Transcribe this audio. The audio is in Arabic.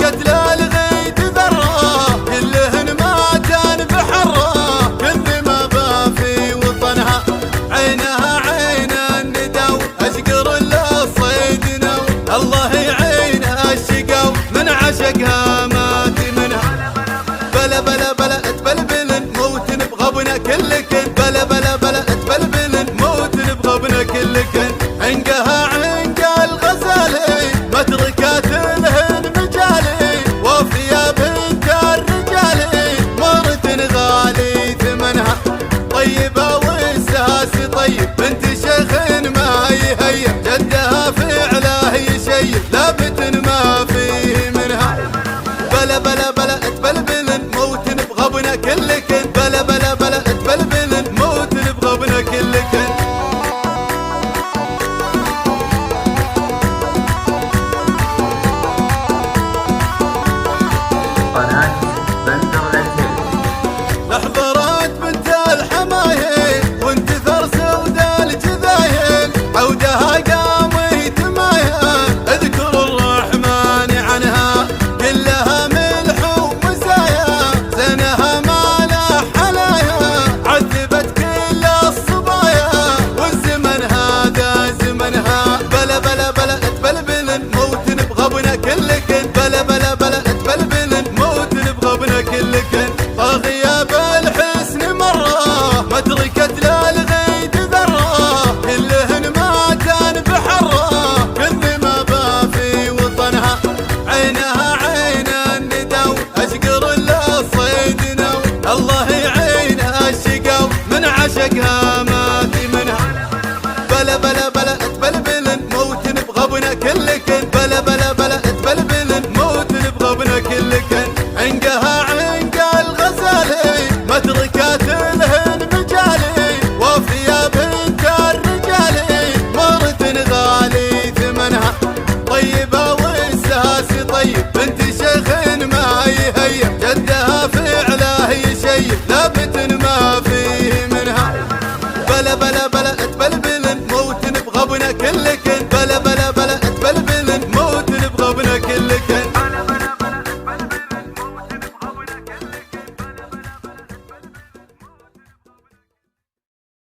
تركت للغيد ذره كلهن ما كان بحره كل ما بافي وطنها عينها عين الندو اشقر للصيد نو الله يعينها الشقاو من عشقها مات منها بلا بلا بلا تبلبلن موت بغبنا كلكن بلا بلا بلا تبلبلن موت بغبنا كلكن عنقها عنق الغزالي متركات لهن مجالي وفيا بنت الرجالي مرت غالي ثمنها طيبة والساس طيب بنت شيخ ما يهيب جدها فعله يشيب لابت ما فيه منها بلا بلا بلا تبلبلن موت بغبنا كلكن بلا بلا بلا تبلبلن موت بغبنا كلكن لحظرت بنت الحمايل وانتثر سود الجذايل عودها قامي تمايل اذكر الرحمن عنها كلها ملح ومزايا زينها ما له حلايا عذبت كل الصبايا والزمن هذا زمنها بلا بلا بلا تبلبلن موت بغبنا كلكن بلا بلا بلا تبلبلن موت بغبنا كلكن غياب الحسن مرة ما تركت للغيد ذرة كلهن ما كان بحرة كل ما بافي وطنها عينها عين الندو اشقر للصيد نو الله يعينها الشقاو من عشقها مات منها بلا بلا بلا تبلبلن موت بغبنا كلكن بلا بلا بلا تبلبلن موت بغبنا كلكن عنقها عنق الغزالي متركات لهن مجالي وفيا بنت الرجالي مرت غالي ثمنها طيبة والساس طيب بنت شيخ ما يهيب جدها فعله يشيب لابت ما فيه منها بلا بلا بلا تبلبلن موت بغبنا كلك